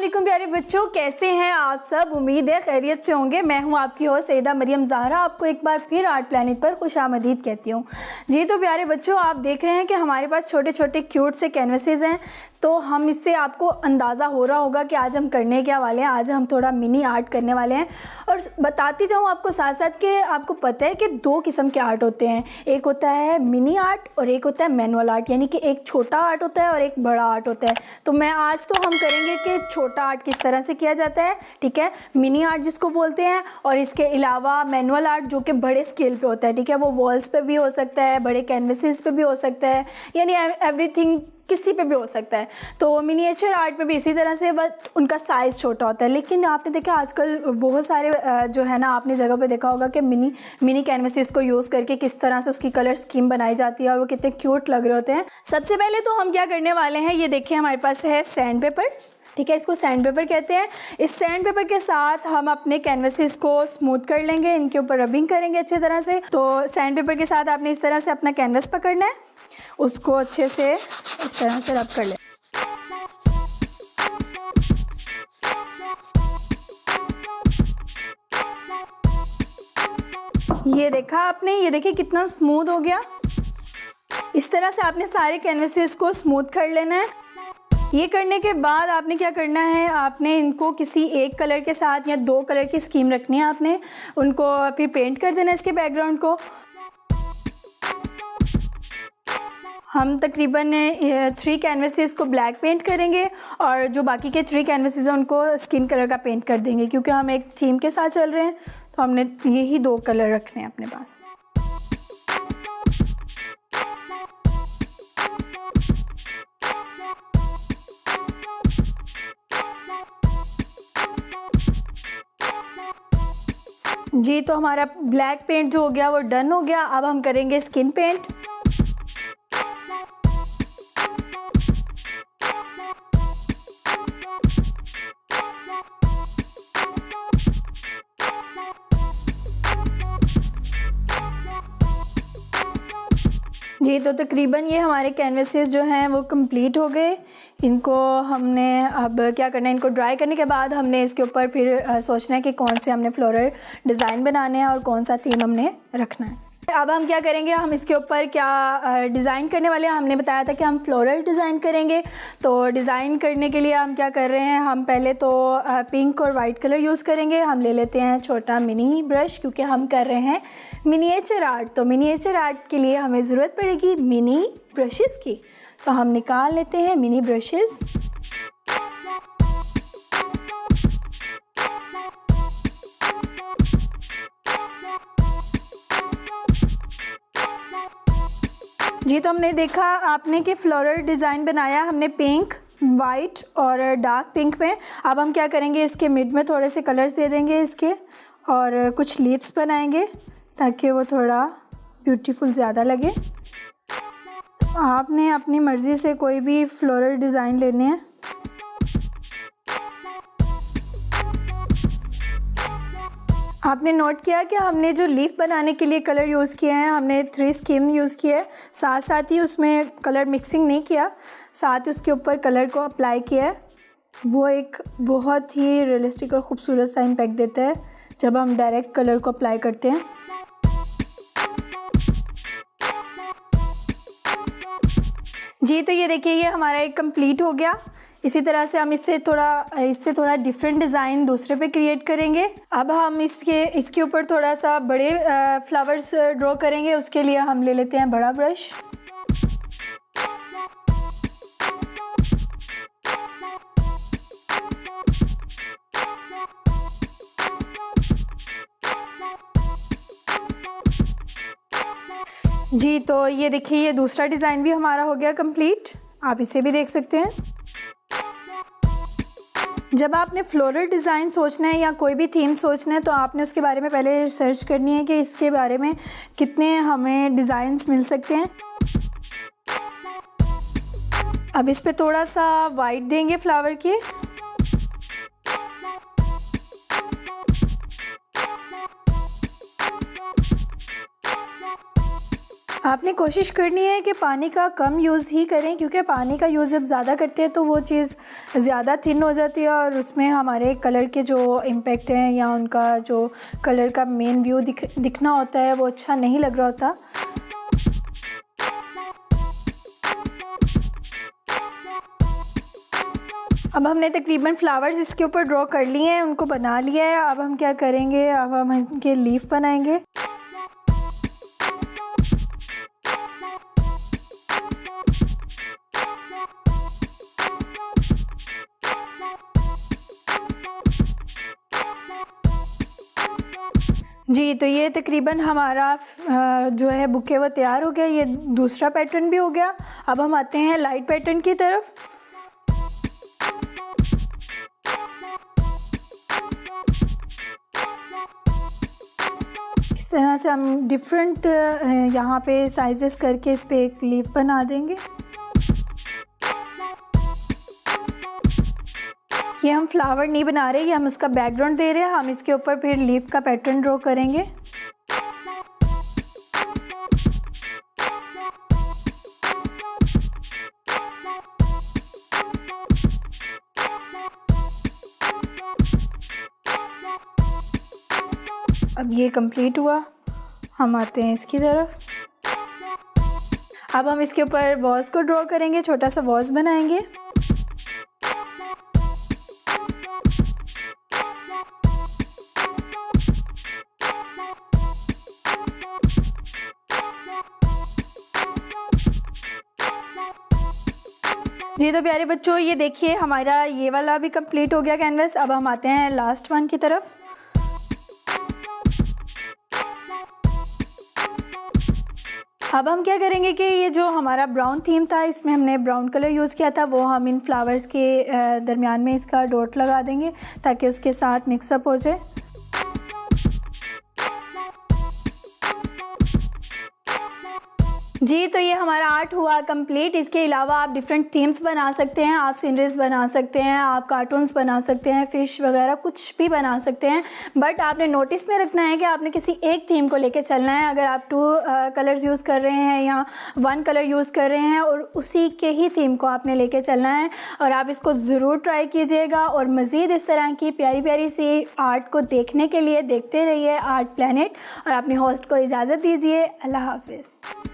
वालेकुम प्यारे बच्चों, कैसे हैं आप सब। उम्मीद है खैरियत से होंगे। मैं हूं आपकी होस्ट सईदा मरियम ज़हरा, आपको एक बार फिर आर्ट प्लैनेट पर खुशामदीद कहती हूं। जी तो प्यारे बच्चों, आप देख रहे हैं कि हमारे पास छोटे छोटे क्यूट से कैनवसेस हैं। तो हम इससे आपको अंदाज़ा हो रहा होगा कि आज हम करने क्या वाले हैं। आज हम थोड़ा मिनी आर्ट करने वाले हैं और बताती जाऊँ आपको साथ साथ कि आपको पता है कि दो किस्म के आर्ट होते हैं। एक होता है मिनी आर्ट और एक होता है मैनुअल आर्ट, यानी कि एक छोटा आर्ट होता है और एक बड़ा आर्ट होता है। तो मैं आज तो हम करेंगे कि छोटा आर्ट किस तरह से किया जाता है, ठीक है, मिनी आर्ट जिसको बोलते हैं, और इसके अलावा मैनुअल आर्ट जो कि बड़े स्केल पे होता है, ठीक है, वो वॉल्स पे भी हो सकता है, बड़े कैनवसेस पे भी हो सकता है, यानी एवरीथिंग किसी पे भी हो सकता है। तो मिनिएचर आर्ट में भी इसी तरह से, बट उनका साइज़ छोटा होता है। लेकिन आपने देखा आजकल बहुत सारे जो है ना, आपने जगह पे देखा होगा कि मिनी कैनवसेस को यूज़ करके किस तरह से उसकी कलर स्कीम बनाई जाती है और वो कितने क्यूट लग रहे होते हैं। सबसे पहले तो हम क्या करने वाले हैं, ये देखिए हमारे पास है सैंड पेपर, ठीक है, इसको सैंड पेपर कहते हैं। इस सैंड पेपर के साथ हम अपने कैनवसेस को स्मूथ कर लेंगे, इनके ऊपर रबिंग करेंगे अच्छे तरह से। तो सैंड पेपर के साथ आपने इस तरह से अपना कैनवस पकड़ना है, उसको अच्छे से इस तरह से रब कर लें। ये देखा आपने, ये देखिए कितना स्मूथ हो गया। इस तरह से आपने सारे कैनवसेस को स्मूथ कर लेना है। ये करने के बाद आपने क्या करना है, आपने इनको किसी एक कलर के साथ या दो कलर की स्कीम रखनी है, आपने उनको फिर पेंट कर देना है इसके बैकग्राउंड को। हम तकरीबन 3 कैनवसेस को ब्लैक पेंट करेंगे और जो बाकी के 3 कैनवसेस हैं उनको स्किन कलर का पेंट कर देंगे, क्योंकि हम एक थीम के साथ चल रहे हैं तो हमने यही 2 कलर रखने हैं अपने पास। जी तो हमारा ब्लैक पेंट जो हो गया वो डन हो गया। अब हम करेंगे स्किन पेंट। जी तो तकरीबन ये हमारे कैनवसेस जो हैं वो कंप्लीट हो गए। इनको हमने अब क्या करना है, इनको ड्राई करने के बाद हमने इसके ऊपर फिर सोचना है कि कौन से हमने फ्लोरल डिज़ाइन बनाने हैं और कौन सा थीम हमने रखना है। अब हम क्या करेंगे, हम इसके ऊपर क्या डिज़ाइन करने वाले हैं। हमने बताया था कि हम फ्लोरल डिज़ाइन करेंगे। तो डिज़ाइन करने के लिए हम क्या कर रहे हैं, हम पहले तो पिंक और वाइट कलर यूज़ करेंगे। हम ले लेते हैं छोटा मिनी ब्रश, क्योंकि हम कर रहे हैं मिनिएचर आर्ट। तो मिनिएचर आर्ट के लिए हमें ज़रूरत पड़ेगी मिनी ब्रशेज़ की। तो हम निकाल लेते हैं मिनी ब्रशेज़। जी तो हमने देखा आपने कि फ्लोरल डिज़ाइन बनाया हमने पिंक, वाइट और डार्क पिंक में। अब हम क्या करेंगे, इसके मिड में थोड़े से कलर्स दे देंगे इसके, और कुछ लीव्स बनाएंगे ताकि वो थोड़ा ब्यूटीफुल ज़्यादा लगे। तो आपने अपनी मर्ज़ी से कोई भी फ्लोरल डिज़ाइन लेने हैं। आपने नोट किया कि हमने जो लीफ बनाने के लिए कलर यूज़ किए हैं, हमने 3 स्कीम यूज़ किए हैं। साथ साथ ही उसमें कलर मिक्सिंग नहीं किया, साथ ही उसके ऊपर कलर को अप्लाई किया है। वो एक बहुत ही रियलिस्टिक और ख़ूबसूरत सा इम्पैक्ट देता है जब हम डायरेक्ट कलर को अप्लाई करते हैं। जी तो ये देखिए, ये हमारा एक कंप्लीट हो गया। इसी तरह से हम इससे थोड़ा डिफरेंट डिज़ाइन दूसरे पे क्रिएट करेंगे। अब हम इसके ऊपर थोड़ा सा बड़े फ्लावर्स ड्रॉ करेंगे। उसके लिए हम ले लेते हैं बड़ा ब्रश। जी तो ये देखिए, ये दूसरा डिज़ाइन भी हमारा हो गया कंप्लीट। आप इसे भी देख सकते हैं। जब आपने फ्लोरल डिज़ाइन सोचना है या कोई भी थीम सोचना है तो आपने उसके बारे में पहले रिसर्च करनी है कि इसके बारे में कितने हमें डिज़ाइंस मिल सकते हैं। अब इस पे थोड़ा सा वाइट देंगे फ्लावर की। आपने कोशिश करनी है कि पानी का कम यूज़ ही करें, क्योंकि पानी का यूज़ जब ज़्यादा करते हैं तो वो चीज़ ज़्यादा थिन हो जाती है और उसमें हमारे कलर के जो इम्पेक्ट हैं या उनका जो कलर का मेन व्यू दिखना होता है वो अच्छा नहीं लग रहा होता। अब हमने तकरीबन फ्लावर्स इसके ऊपर ड्रॉ कर लिए हैं, उनको बना लिया है। अब हम क्या करेंगे, अब हम इनके लीफ बनाएंगे। जी, तो ये तकरीबन हमारा जो है बुके वो तैयार हो गया। ये दूसरा पैटर्न भी हो गया। अब हम आते हैं लाइट पैटर्न की तरफ। इस तरह से हम डिफरेंट यहाँ पे साइजेस करके इस पे एक लीफ बना देंगे। ये हम फ्लावर नहीं बना रहे, ये हम उसका बैकग्राउंड दे रहे हैं। हम इसके ऊपर फिर लीफ का पैटर्न ड्रॉ करेंगे। अब ये कंप्लीट हुआ, हम आते हैं इसकी तरफ। अब हम इसके ऊपर वॉज को ड्रॉ करेंगे, छोटा सा वॉज बनाएंगे। जी, तो प्यारे बच्चों ये देखिए हमारा ये वाला भी कंप्लीट हो गया कैनवस। अब हम आते हैं लास्ट वन की तरफ। अब हम क्या करेंगे कि ये जो हमारा ब्राउन थीम था, इसमें हमने ब्राउन कलर यूज़ किया था, वो हम इन फ्लावर्स के दरमियान में इसका डॉट लगा देंगे ताकि उसके साथ मिक्सअप हो जाए। जी, तो ये हमारा आर्ट हुआ कंप्लीट। इसके अलावा आप डिफरेंट थीम्स बना सकते हैं, आप सीनरीज बना सकते हैं, आप कार्टून्स बना सकते हैं, फ़िश वगैरह कुछ भी बना सकते हैं। बट आपने नोटिस में रखना है कि आपने किसी एक थीम को लेके चलना है। अगर आप 2 कलर्स यूज़ कर रहे हैं या 1 कलर यूज़ कर रहे हैं और उसी के ही थीम को आपने लेके चलना है। और आप इसको ज़रूर ट्राई कीजिएगा और मज़ीद इस तरह की प्यारी प्यारी सी आर्ट को देखने के लिए देखते रहिए आर्ट प्लैनेट। और अपनी होस्ट को इजाज़त दीजिए। अल्लाह हाफ़िज़।